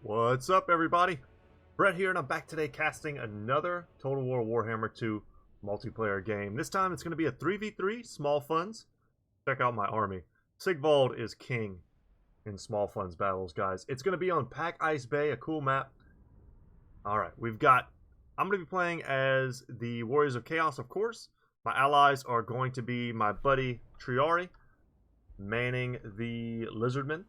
What's up, everybody? Brett here, and I'm back today casting another Total War Warhammer 2 multiplayer game. This time it's going to be a 3v3 small funds. Check out my army. Sigvald is king in small funds battles, guys. It's going to be on Pack Ice Bay, a cool map. Alright, I'm going to be playing as the Warriors of Chaos, of course. My allies are going to be my buddy Triari, manning the Lizardmen.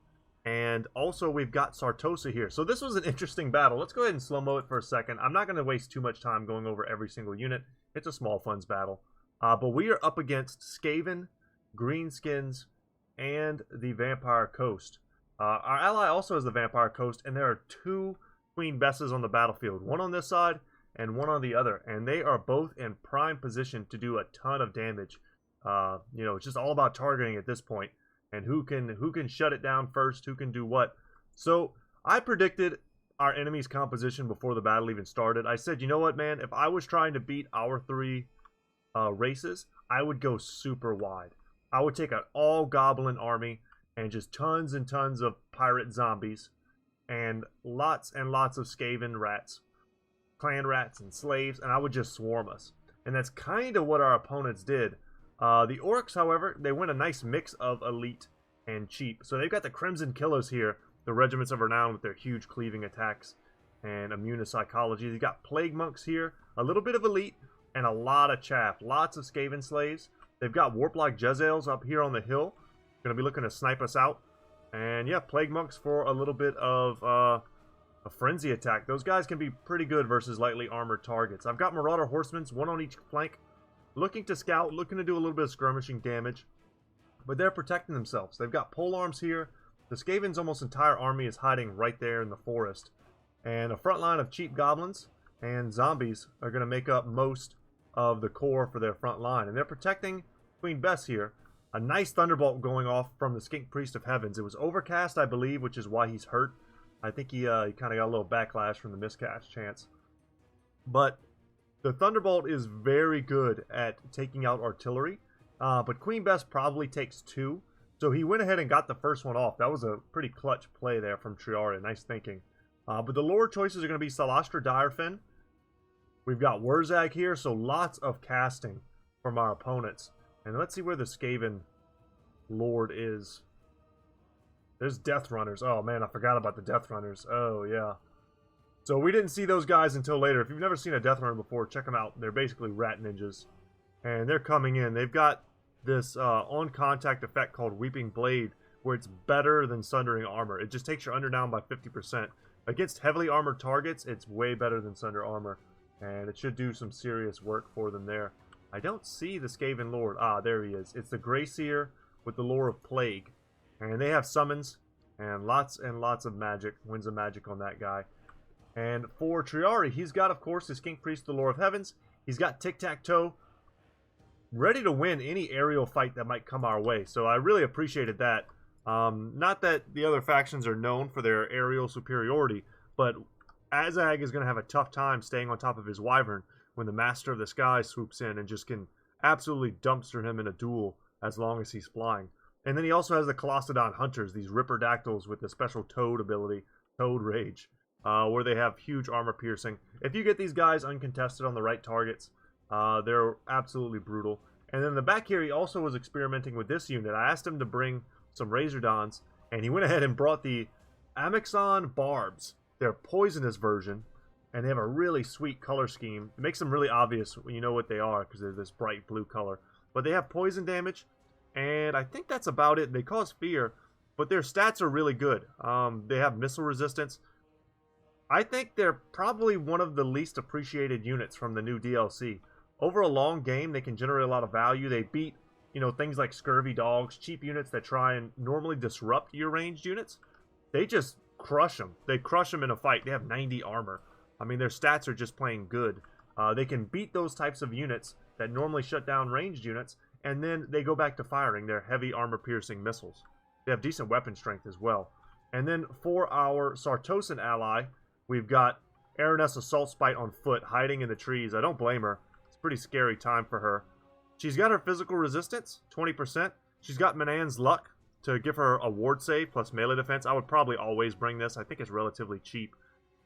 And also we've got Sartosa here. So this was an interesting battle. Let's go ahead and slow-mo it for a second. I'm not going to waste too much time going over every single unit. It's a small funds battle. But we are up against Skaven, Greenskins, and the Vampire Coast. Our ally also has the Vampire Coast, and there are two Queen Besses on the battlefield. One on this side and one on the other. And they are both in prime position to do a ton of damage. It's just all about targeting at this point. And who can shut it down first, who can do what. So I predicted our enemy's composition before the battle even started. I said, you know what, man, if I was trying to beat our three races, I would go super wide. I would take an all goblin army and just tons and tons of pirate zombies and lots of Skaven rats, clan rats and slaves, and I would just swarm us. And that's kind of what our opponents did. The Orcs, however, they went a nice mix of elite and cheap. So they've got the Crimson Killers here, the Regiments of Renown with their huge cleaving attacks and immune to psychology. They've got Plague Monks here, a little bit of elite, and a lot of chaff. Lots of Skaven slaves. They've got Warp-like Jezzails up here on the hill. Going to be looking to snipe us out. And yeah, Plague Monks for a little bit of a frenzy attack. Those guys can be pretty good versus lightly armored targets. I've got Marauder Horsemen, one on each flank. Looking to scout, looking to do a little bit of skirmishing damage. But they're protecting themselves. They've got polearms here. The Skaven's almost entire army is hiding right there in the forest. And a front line of cheap goblins and zombies are going to make up most of the core for their front line. And they're protecting Queen Bess here. A nice thunderbolt going off from the Skink Priest of Heavens. It was overcast, I believe, which is why he's hurt. I think he kind of got a little backlash from the miscast chance. But the Thunderbolt is very good at taking out artillery, but Queen Bess probably takes two, so he went ahead and got the first one off. That was a pretty clutch play there from Triari. Nice thinking. But the lore choices are going to be Salastra Direfin. We've got Wurzag here, so lots of casting from our opponents. And let's see where the Skaven Lord is. There's Death Runners. Oh man, I forgot about the Death Runners. Oh yeah. So we didn't see those guys until later. If you've never seen a Death Runner before, check them out. They're basically rat ninjas. And they're coming in. They've got this on-contact effect called Weeping Blade, where it's better than Sundering Armor. It just takes your under down by 50%. Against heavily armored targets, it's way better than Sunder Armor. And it should do some serious work for them there. I don't see the Skaven Lord. Ah, there he is. It's the Greyseer with the lore of Plague. And they have summons and lots of magic. Winds of magic on that guy. And for Triari, he's got, of course, his King Priest, the Lord of Heavens. He's got Tic-Tac-Toe, ready to win any aerial fight that might come our way. So I really appreciated that. Not that the other factions are known for their aerial superiority, but Azag is going to have a tough time staying on top of his Wyvern when the Master of the Sky swoops in and just can absolutely dumpster him in a duel as long as he's flying. And then he also has the Colossodon Hunters, these Ripperdactyls with the special Toad ability, Toad Rage. Where they have huge armor piercing. If you get these guys uncontested on the right targets, they're absolutely brutal. And then in the back here, he also was experimenting with this unit. I asked him to bring some Razordons, and he went ahead and brought the Amixon Barbs, their poisonous version, and they have a really sweet color scheme. It makes them really obvious when you know what they are, because they're this bright blue color. But they have poison damage, and I think that's about it. They cause fear, but their stats are really good. They have missile resistance. I think they're probably one of the least appreciated units from the new DLC. Over a long game, they can generate a lot of value. They beat, things like Scurvy Dogs, cheap units that try and normally disrupt your ranged units. They just crush them. They crush them in a fight. They have 90 armor. I mean, their stats are just plain good. They can beat those types of units that normally shut down ranged units, and then they go back to firing their heavy armor-piercing missiles. They have decent weapon strength as well. And then for our Sartosan ally, we've got Araness Assault Spite on foot, hiding in the trees. I don't blame her. It's a pretty scary time for her. She's got her physical resistance, 20%. She's got Manan's Luck, to give her a ward save plus melee defense, I would probably always bring this. I think it's relatively cheap.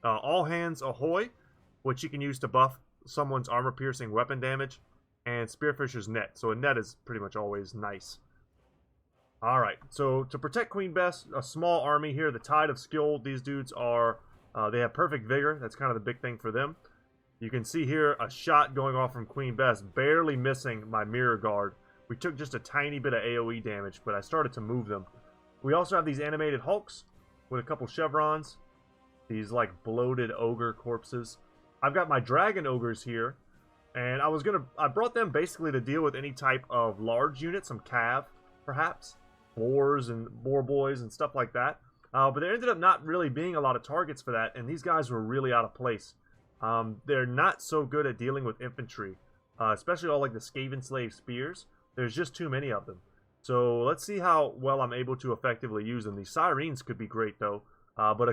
All Hands Ahoy, which you can use to buff someone's armor-piercing weapon damage, and Spearfisher's Net. So a net is pretty much always nice. Alright, so to protect Queen Bess, a small army here, the Tide of Skill, these dudes are, they have perfect vigor. That's kind of the big thing for them. You can see here a shot going off from Queen Bess, barely missing my Mirror Guard. We took just a tiny bit of AoE damage, but I started to move them. We also have these animated Hulks with a couple chevrons. These like bloated ogre corpses. I've got my dragon ogres here, and I brought them basically to deal with any type of large unit, some cav, perhaps, boars and boar boys and stuff like that. But there ended up not really being a lot of targets for that, and these guys were really out of place. They're not so good at dealing with infantry, especially all like the Skaven Slave Spears. There's just too many of them. So let's see how well I'm able to effectively use them. These Sirens could be great though, but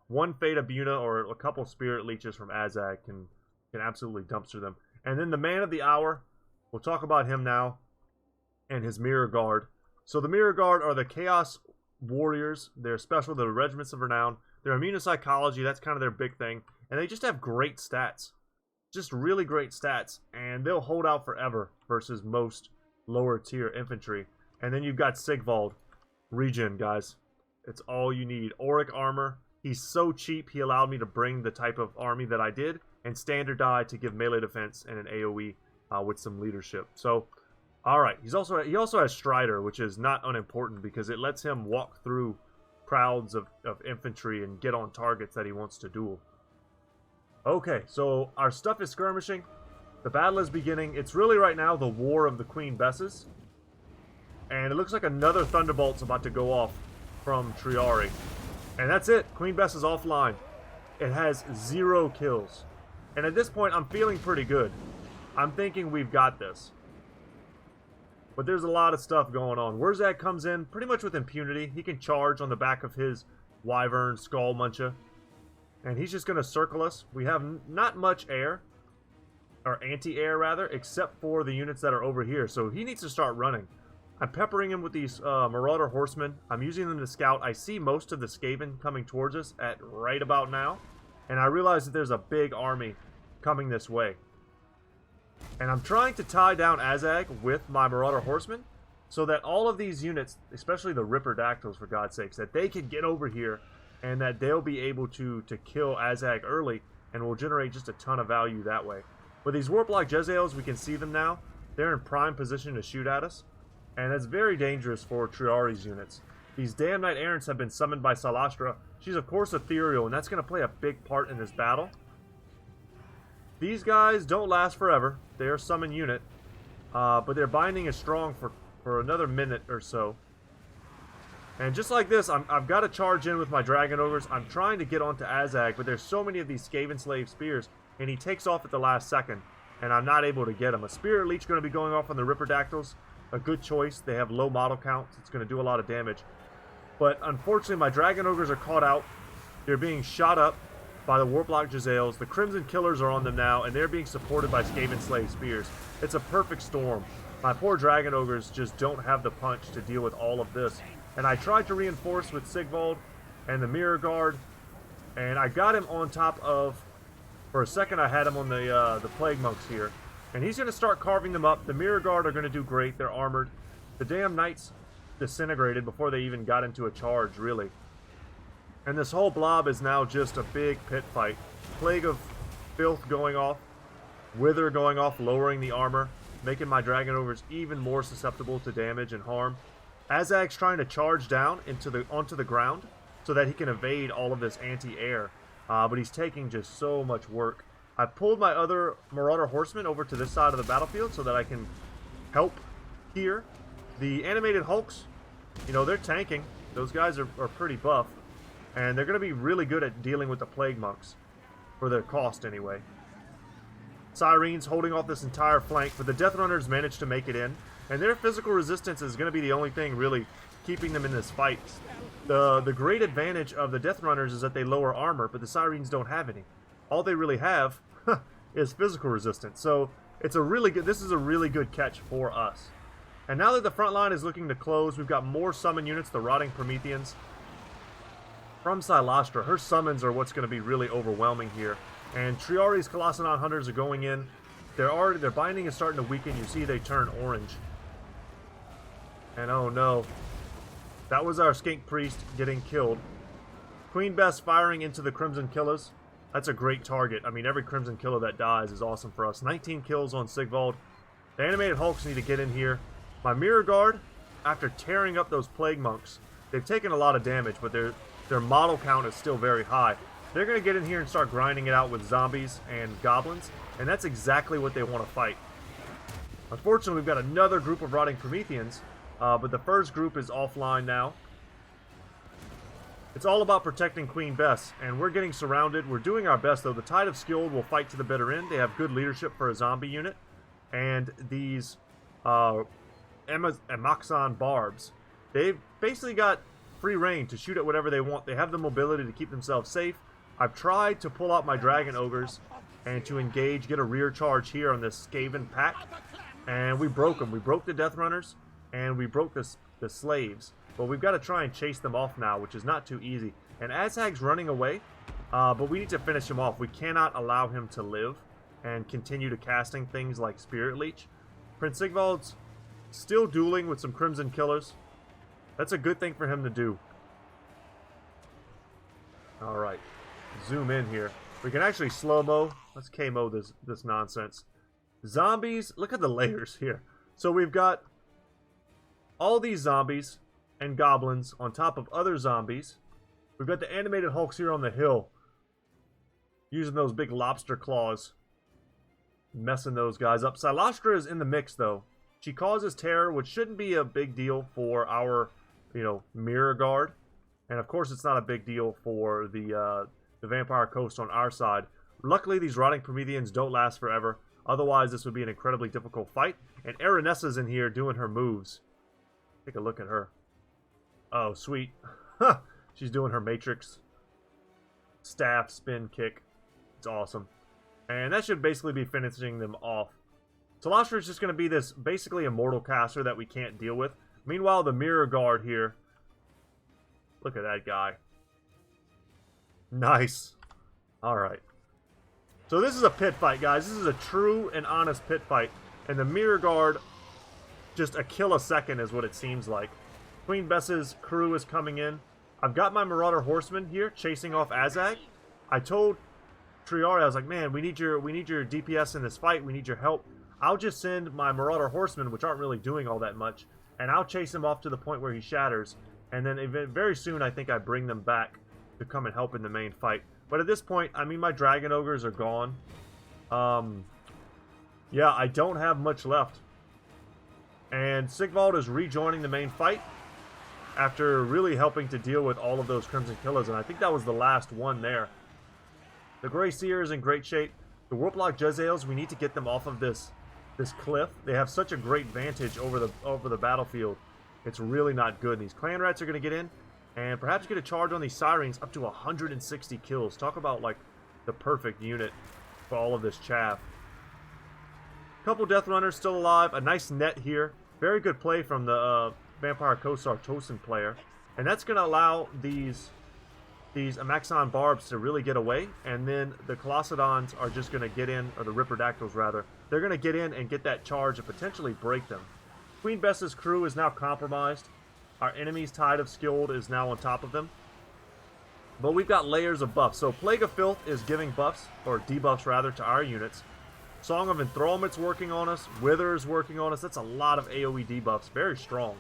one Fate of Buna or a couple Spirit Leeches from Azag can absolutely dumpster them. And then the Man of the Hour, we'll talk about him now, and his Mirror Guard. So the Mirror Guard are the Chaos Warriors. They're special, the Regiments of Renown. They're immune to psychology, that's kind of their big thing. And they just have great stats. Just really great stats. And they'll hold out forever versus most lower tier infantry. And then you've got Sigvald. Regen, guys. It's all you need. Auric armor. He's so cheap, he allowed me to bring the type of army that I did. And standard die to give melee defense and an AoE with some leadership. So, alright. He also has Strider, which is not unimportant because it lets him walk through crowds of infantry and get on targets that he wants to duel. Okay, so our stuff is skirmishing. The battle is beginning. It's really right now the War of the Queen Besses. And it looks like another Thunderbolt's about to go off from Triari. And that's it. Queen Bess is offline. It has 0 kills. And at this point, I'm feeling pretty good. I'm thinking we've got this. But there's a lot of stuff going on. Wurzag comes in pretty much with impunity. He can charge on the back of his Wyvern Skull Muncher. And he's just going to circle us. We have not much air. Or anti-air, rather. Except for the units that are over here. So he needs to start running. I'm peppering him with these Marauder Horsemen. I'm using them to scout. I see most of the Skaven coming towards us at right about now. And I realize that there's a big army coming this way. And I'm trying to tie down Azag with my Marauder Horsemen so that all of these units, especially the Ripper Dactyls for God's sakes, that they can get over here and that they'll be able to kill Azag early and will generate just a ton of value that way. With these Warplock Jezzails, we can see them now. They're in prime position to shoot at us. And that's very dangerous for Triari's units. These damn Knight Errants have been summoned by Salastra. She's of course ethereal, and that's going to play a big part in this battle. These guys don't last forever. They're a summon unit. But their binding is strong for another minute or so. And just like this, I've got to charge in with my Dragon Ogres. I'm trying to get onto Azag, but there's so many of these Skaven Slave Spears, and he takes off at the last second, and I'm not able to get him. A Spirit Leech going to be going off on the Ripper Dactyls. A good choice. They have low model counts. It's going to do a lot of damage. But unfortunately, my Dragon Ogres are caught out. They're being shot up by the Warplock Jezzails. The Crimson Killers are on them now, and they're being supported by Skaven Slave Spears. It's a perfect storm. My poor Dragon Ogres just don't have the punch to deal with all of this. And I tried to reinforce with Sigvald and the Mirror Guard, and I got him on top of... For a second, I had him on the Plague Monks here. And he's going to start carving them up. The Mirror Guard are going to do great. They're armored. The damn Knights disintegrated before they even got into a charge, really. And this whole blob is now just a big pit fight. Plague of Filth going off. Wither going off, lowering the armor. Making my Dragon Ogres even more susceptible to damage and harm. Azag's trying to charge down onto the ground so that he can evade all of this anti-air. But he's taking just so much work. I pulled my other Marauder Horsemen over to this side of the battlefield so that I can help here. The animated Hulks, you know, they're tanking. Those guys are pretty buff. And they're going to be really good at dealing with the Plague Monks. For their cost, anyway. Sirens holding off this entire flank, but the Death Runners managed to make it in. And their physical resistance is going to be the only thing really keeping them in this fight. The great advantage of the Death Runners is that they lower armor, but the Sirens don't have any. All they really have is physical resistance. So it's a really good. This is a really good catch for us. And now that the front line is looking to close, we've got more summon units, the Rotting Prometheans from Silastra. Her summons are what's going to be really overwhelming here. And Triari's Colossadon Hunters are going in. Their binding is starting to weaken. You see they turn orange. And oh no. That was our Skink Priest getting killed. Queen Bess firing into the Crimson Killers. That's a great target. I mean, every Crimson Killer that dies is awesome for us. 19 kills on Sigvald. The Animated Hulks need to get in here. My Mirror Guard, after tearing up those Plague Monks, they've taken a lot of damage, but their model count is still very high. They're going to get in here and start grinding it out with zombies and goblins, and that's exactly what they want to fight. Unfortunately, we've got another group of Rotting Prometheans, but the first group is offline now. It's all about protecting Queen Bess, and we're getting surrounded. We're doing our best, though. The Tide of Skilled will fight to the bitter end. They have good leadership for a zombie unit, and these Amaxon Barbs, they've basically got free reign to shoot at whatever they want. They have the mobility to keep themselves safe. I've tried to pull out my Dragon Ogres and to engage, get a rear charge here on this Skaven pack, and we broke them. We broke the Death Runners, and we broke the Slaves. But we've got to try and chase them off now, which is not too easy. And Azag's running away, but we need to finish him off. We cannot allow him to live and continue to casting things like Spirit Leech. Prince Sigvald's still dueling with some Crimson Killers. That's a good thing for him to do. Alright. Zoom in here. We can actually slow-mo. Let's KMO this nonsense. Zombies. Look at the layers here. So we've got all these zombies and goblins on top of other zombies. We've got the Animated Hulks here on the hill, using those big lobster claws, messing those guys up. Silastra is in the mix, though. She causes terror, which shouldn't be a big deal for our, Mirror Guard. And of course, it's not a big deal for the Vampire Coast on our side. Luckily, these Rotting Prometheans don't last forever. Otherwise, this would be an incredibly difficult fight. And Aranessa's in here doing her moves. Take a look at her. Oh, sweet. She's doing her Matrix staff spin kick. It's awesome. And that should basically be finishing them off. Silastra is just going to be this basically immortal caster that we can't deal with. Meanwhile, the Mirror Guard here. Look at that guy. Nice. Alright. So this is a pit fight, guys. This is a true and honest pit fight. And the Mirror Guard, just a kill a second is what it seems like. Queen Bess's crew is coming in. I've got my Marauder Horsemen here chasing off Azag. I told Triari, I was like, man, we need your DPS in this fight. We need your help. I'll just send my Marauder Horsemen, which aren't really doing all that much, and I'll chase him off to the point where he shatters. And then very soon, I think I bring them back to come and help in the main fight. But at this point, I mean, my Dragon Ogres are gone. Yeah, I don't have much left. And Sigvald is rejoining the main fight after really helping to deal with all of those Crimson Killers, and I think that was the last one there. The Grey Seer is in great shape. The Warplock Jezzails, we need to get them off of this cliff. They have such a great vantage over the battlefield. It's really not good. And these Clan Rats are going to get in and perhaps get a charge on these Sirens up to 160 kills. Talk about, like, the perfect unit for all of this chaff. Couple Death Runners still alive. A nice net here. Very good play from the Vampire Coast Tosin player. And that's going to allow these Amaxon Barbs to really get away. And then the Colossadons are just going to get in, or the Ripperdactyls rather. They're going to get in and get that charge and potentially break them. Queen Bess's crew is now compromised. Our enemy's Tide of Skilled is now on top of them. But we've got layers of buffs. So Plague of Filth is giving buffs, or debuffs rather, to our units. Song of Enthrallment's working on us. Wither's working on us. That's a lot of AoE debuffs. Very strong.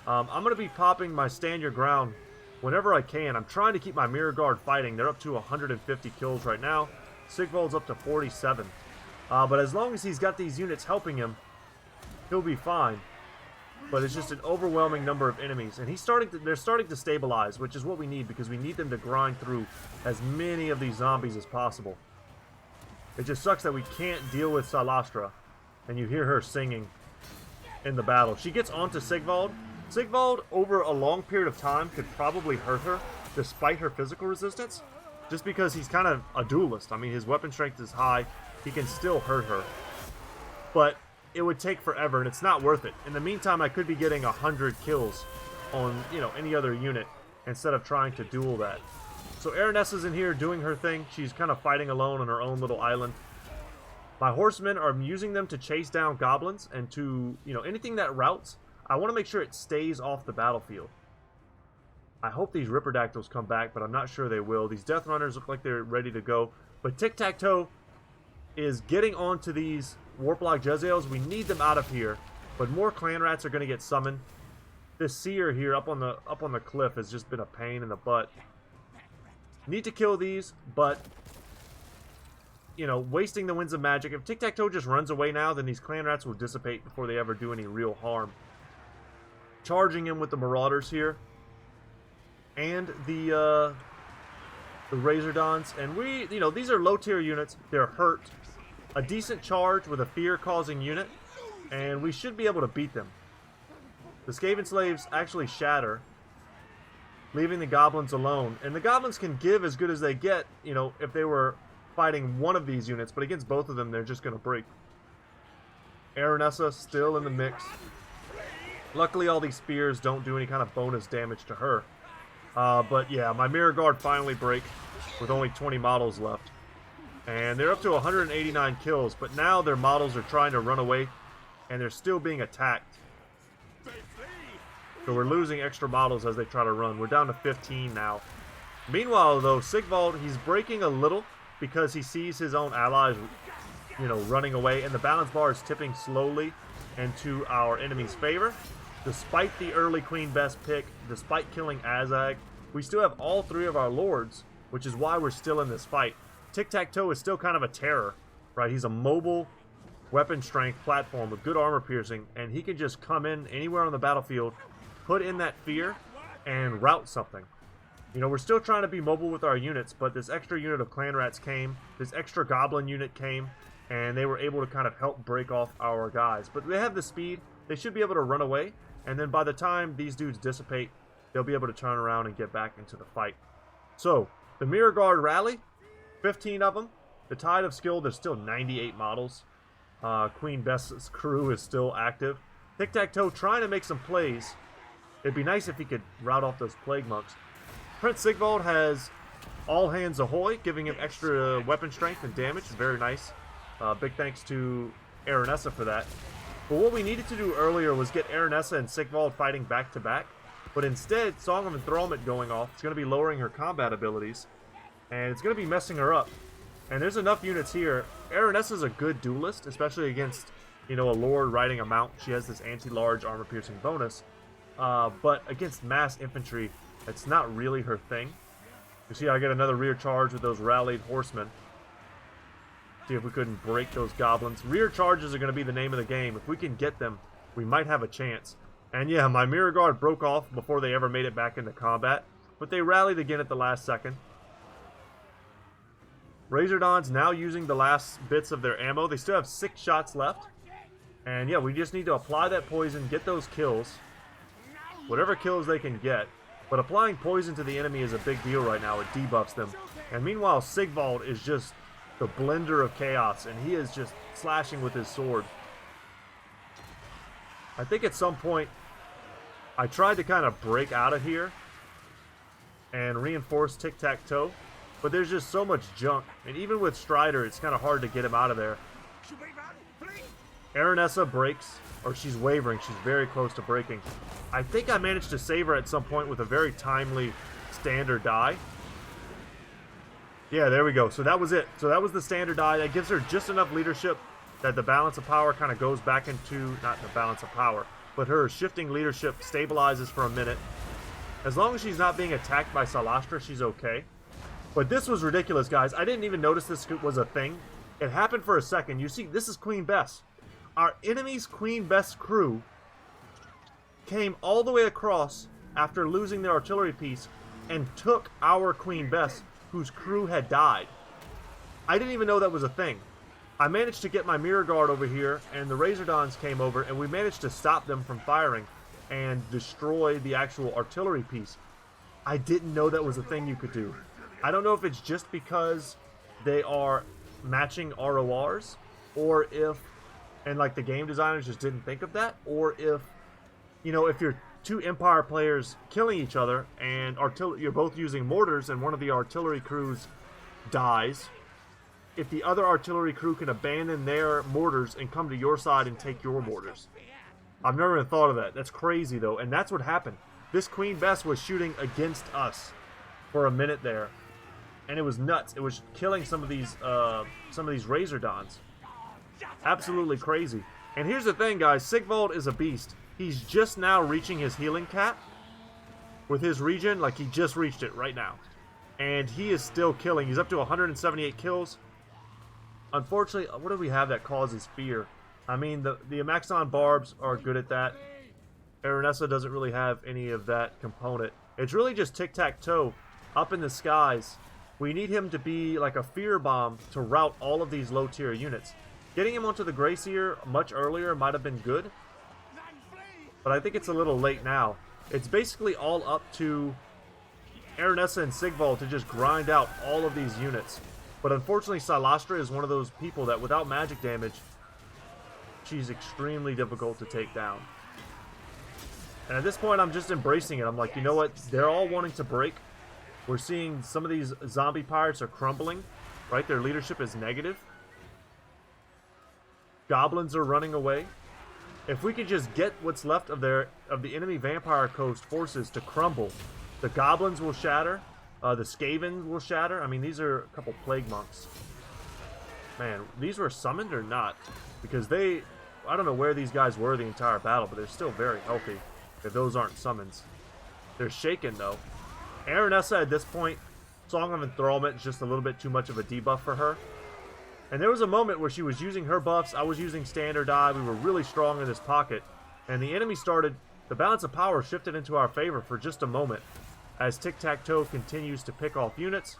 I'm going to be popping my Stand Your Ground whenever I can. I'm trying to keep my Mirror Guard fighting. They're up to 150 kills right now. Sigvald's up to 47. But as long as he's got these units helping him, he'll be fine. But it's just an overwhelming number of enemies. And they're starting to stabilize, which is what we need, because we need them to grind through as many of these zombies as possible. It just sucks that we can't deal with Silastra. And you hear her singing in the battle. She gets onto Sigvald. Sigvald, over a long period of time, could probably hurt her, despite her physical resistance. Just because he's kind of a duelist. I mean, his weapon strength is high. He can still hurt her. But it would take forever, and it's not worth it. In the meantime, I could be getting 100 kills on, you know, any other unit instead of trying to duel that. So Aranessa's in here doing her thing. She's kind of fighting alone on her own little island. My horsemen are using them to chase down goblins and to, you know, anything that routes. I want to make sure it stays off the battlefield. I hope these Ripperdactyls come back, but I'm not sure they will. These Death Runners look like they're ready to go. But Tic-Tac-Toe is getting onto these Warplock Jezzails. We need them out of here. But more clan rats are going to get summoned. This seer here up on the cliff has just been a pain in the butt. Need to kill these, but you know, wasting the Winds of Magic. If Tic-Tac-Toe just runs away now, then these clan rats will dissipate before they ever do any real harm. Charging him with the Marauders here. And the Razordons. And we, you know, these are low tier units. They're hurt. A decent charge with a fear-causing unit. And we should be able to beat them. The Skaven Slaves actually shatter, leaving the Goblins alone. And the Goblins can give as good as they get, you know, if they were fighting one of these units, but against both of them, they're just going to break. Aranessa still in the mix. Luckily, all these spears don't do any kind of bonus damage to her. But yeah, my Mirror Guard finally break with only 20 models left. And they're up to 189 kills, but now their models are trying to run away, and they're still being attacked. So we're losing extra models as they try to run. We're down to 15 now. Meanwhile, though, Sigvald, he's breaking a little because he sees his own allies, you know, running away, and the balance bar is tipping slowly into our enemy's favor. Despite the early Queen Bess pick, despite killing Azag, we still have all three of our lords, which is why we're still in this fight. Tic-Tac-Toe is still kind of a terror, right? He's a mobile weapon strength platform with good armor piercing, and he can just come in anywhere on the battlefield, put in that fear, and route something. You know, we're still trying to be mobile with our units, but this extra unit of clan rats came, this extra goblin unit came, and they were able to kind of help break off our guys. But they have the speed, they should be able to run away, and then by the time these dudes dissipate, they'll be able to turn around and get back into the fight. So, the Mirror Guard rally, 15 of them. The Tide of Skill, there's still 98 models. Queen Bess's crew is still active. Tic-Tac-Toe trying to make some plays. It'd be nice if he could rout off those Plague Monks. Prince Sigvald has All Hands Ahoy, giving him extra weapon strength and damage. Very nice. Big thanks to Aranessa for that. But what we needed to do earlier was get Aranessa and Sigvald fighting back to back. But instead, Song of Enthrallment going off. It's going to be lowering her combat abilities. And it's going to be messing her up. And there's enough units here. Aranessa's a good duelist, especially against, you know, a lord riding a mount. She has this anti-large armor-piercing bonus. But against mass infantry, it's not really her thing. You see, I get another rear charge with those rallied horsemen. See if we couldn't break those goblins. Rear charges are going to be the name of the game. If we can get them, we might have a chance. And yeah, my Mirror Guard broke off before they ever made it back into combat. But they rallied again at the last second. Razordons now using the last bits of their ammo. They still have 6 shots left. And yeah, we just need to apply that poison, get those kills. Whatever kills they can get. But applying poison to the enemy is a big deal right now. It debuffs them. And meanwhile, Sigvald is just the blender of chaos, and he is just slashing with his sword. I think at some point, I tried to kind of break out of here and reinforce Tic-Tac-Toe, but there's just so much junk. And even with Strider, it's kind of hard to get him out of there. Aranessa breaks, or she's wavering. She's very close to breaking. I think I managed to save her at some point with a very timely standard die. Yeah, there we go. So that was it. So that was the standard die. That gives her just enough leadership that the balance of power kind of goes back into, not the balance of power, but her shifting leadership stabilizes for a minute. As long as she's not being attacked by Salastra, she's okay. But this was ridiculous, guys. I didn't even notice this was a thing. It happened for a second. You see, this is Queen Bess. Our enemy's Queen Bess crew came all the way across after losing their artillery piece and took our Queen Bess, whose crew had died. I didn't even know that was a thing. I managed to get my Mirror Guard over here, and the Razordons came over, and we managed to stop them from firing and destroy the actual artillery piece. I didn't know that was a thing you could do. I don't know if it's just because they are matching RORs, or if and like the game designers just didn't think of that, or if, you know, if you're two Empire players killing each other and you're both using mortars and one of the artillery crews dies, if the other artillery crew can abandon their mortars and come to your side and take your mortars. I've never even thought of that. That's crazy though, and that's what happened. This Queen Bess was shooting against us for a minute there, and it was nuts. It was killing some of these Razordons. Absolutely crazy. And here's the thing, guys. Sigvald is a beast. He's just now reaching his healing cap with his regen. Like, he just reached it right now. And he is still killing. He's up to 178 kills. Unfortunately, what do we have that causes fear? I mean, the Amaxon Barbs are good at that. Aranessa doesn't really have any of that component. It's really just tic-tac-toe up in the skies. We need him to be like a fear bomb to rout all of these low-tier units. Getting him onto the Gracier much earlier might have been good, but I think it's a little late now. It's basically all up to Aranessa and Sigvald to just grind out all of these units. But unfortunately, Silastra is one of those people that without magic damage, she's extremely difficult to take down. And at this point, I'm just embracing it. I'm like, you know what? They're all wanting to break. We're seeing some of these zombie pirates are crumbling, right? Their leadership is negative. Goblins are running away. If we could just get what's left of the enemy Vampire Coast forces to crumble, the goblins will shatter, the Skaven will shatter. I mean, these are a couple plague monks. Man, these were summoned or not? Because I don't know where these guys were the entire battle, but they're still very healthy if those aren't summons. They're shaken though. Aranessa at this point, Song of Enthrallment is just a little bit too much of a debuff for her. And there was a moment where she was using her buffs, I was using Standard Eye, we were really strong in this pocket, and the enemy the balance of power shifted into our favor for just a moment, as Tic-Tac-Toe continues to pick off units.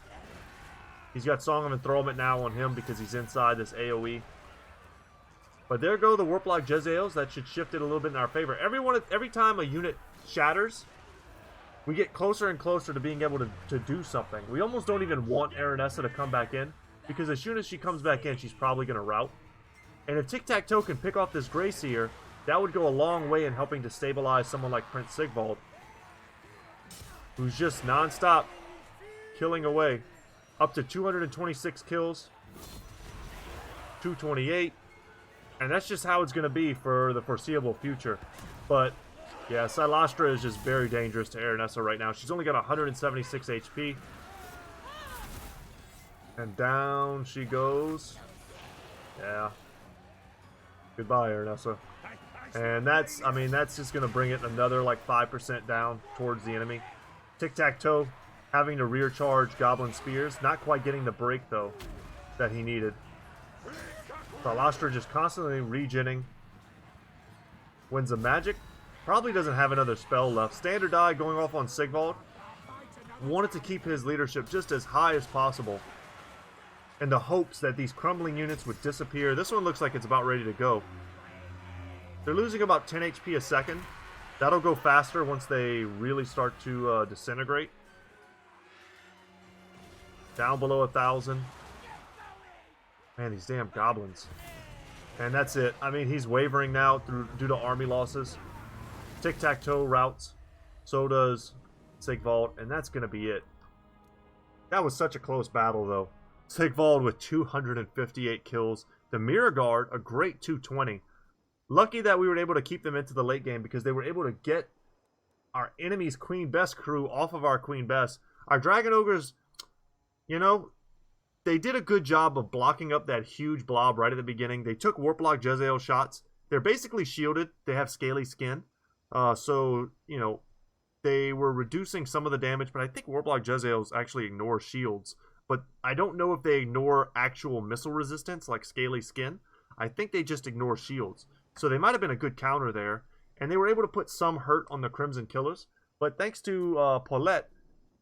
He's got Song of Enthrallment now on him because he's inside this AoE. But there go the Warplock Jezzails, that should shift it a little bit in our favor. Every time a unit shatters, we get closer and closer to being able to do something. We almost don't even want Aranessa to come back in, because as soon as she comes back in, she's probably going to rout. And if Tic-Tac-Toe can pick off this Greyseer, that would go a long way in helping to stabilize someone like Prince Sigvald, who's just non-stop killing away. Up to 226 kills, 228, and that's just how it's going to be for the foreseeable future. But yeah, Silastra is just very dangerous to Aranessa right now. She's only got 176 HP. And down she goes. Yeah. Goodbye, Aranessa. And that's just going to bring it another like 5% down towards the enemy. Tic-Tac-Toe having to rear charge Goblin Spears. Not quite getting the break, though, that he needed. Silastra just constantly regenning. Wins a magic. Probably doesn't have another spell left. Standard Eye going off on Sigvald. Wanted to keep his leadership just as high as possible, in the hopes that these crumbling units would disappear. This one looks like it's about ready to go. They're losing about 10 HP a second. That'll go faster once they really start to disintegrate. Down below 1,000. Man, these damn goblins. And that's it. I mean, he's wavering now due to army losses. Tic-Tac-Toe routes. So does Sigvald, and that's going to be it. That was such a close battle, though. Sigvald with 258 kills. The Mirror Guard, a great 220. Lucky that we were able to keep them into the late game, because they were able to get our enemy's Queen Bess crew off of our Queen Bess. Our Dragon Ogres, you know, they did a good job of blocking up that huge blob right at the beginning. They took Warplock Jezzail shots. They're basically shielded. They have scaly skin. So, you know, they were reducing some of the damage, but I think Warplock Jezzails actually ignore shields. But I don't know if they ignore actual missile resistance, like scaly skin. I think they just ignore shields. So they might have been a good counter there. And they were able to put some hurt on the Crimson Killers. But thanks to Paulette,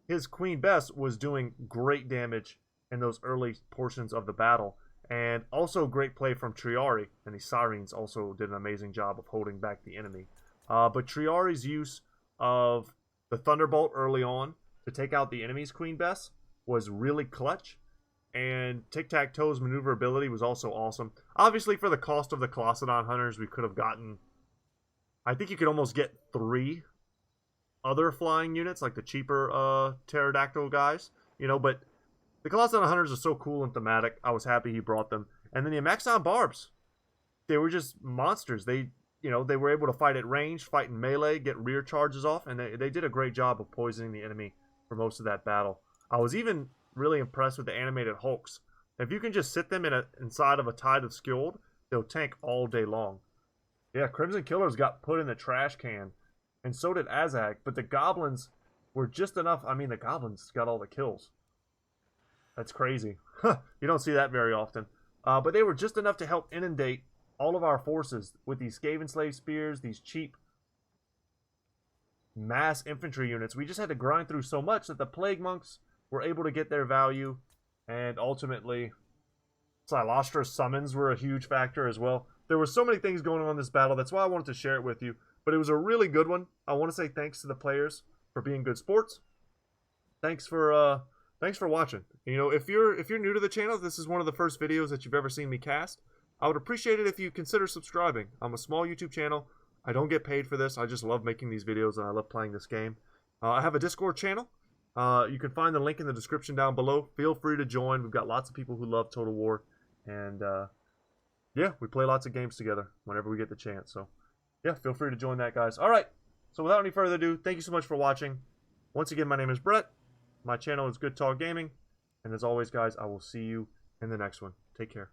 his Queen Bess was doing great damage in those early portions of the battle. And also great play from Triari. And the Sirens also did an amazing job of holding back the enemy. But Triari's use of the Thunderbolt early on to take out the enemy's Queen Bess was really clutch. and Tic-Tac-Toe's maneuverability was also awesome. Obviously, for the cost of the Colossadon Hunters, we could have gotten... I think you could almost get 3 other flying units, like the cheaper pterodactyl guys. You know, but the Colossadon Hunters are so cool and thematic. I was happy he brought them. And then the Amaxon Barbs. They were just monsters. They were able to fight at range, fight in melee, get rear charges off, and they did a great job of poisoning the enemy for most of that battle. I was even really impressed with the animated Hulks. If you can just sit them inside of a Tide of Skjold, they'll tank all day long. Yeah, Crimson Killers got put in the trash can, and so did Azag, but the Goblins were just enough. I mean, the Goblins got all the kills. That's crazy. You don't see that very often. But they were just enough to help inundate all of our forces with these Skaven Slave Spears, these cheap mass infantry units. We just had to grind through so much that the Plague Monks were able to get their value, and ultimately Silostra summons were a huge factor as well. There were so many things going on in this battle. That's why I wanted to share it with you. But it was a really good one. I want to say thanks to the players for being good sports. Thanks for watching. You know, if you're new to the channel, this is one of the first videos that you've ever seen me cast. I would appreciate it if you consider subscribing. I'm a small YouTube channel. I don't get paid for this. I just love making these videos and I love playing this game. I have a Discord channel. You can find the link in the description down below. Feel free to join. We've got lots of people who love Total War. And yeah, we play lots of games together whenever we get the chance. So yeah, feel free to join that, guys. All right. So without any further ado, thank you so much for watching. Once again, my name is Brett. My channel is Goodtalk Gaming. And as always, guys, I will see you in the next one. Take care.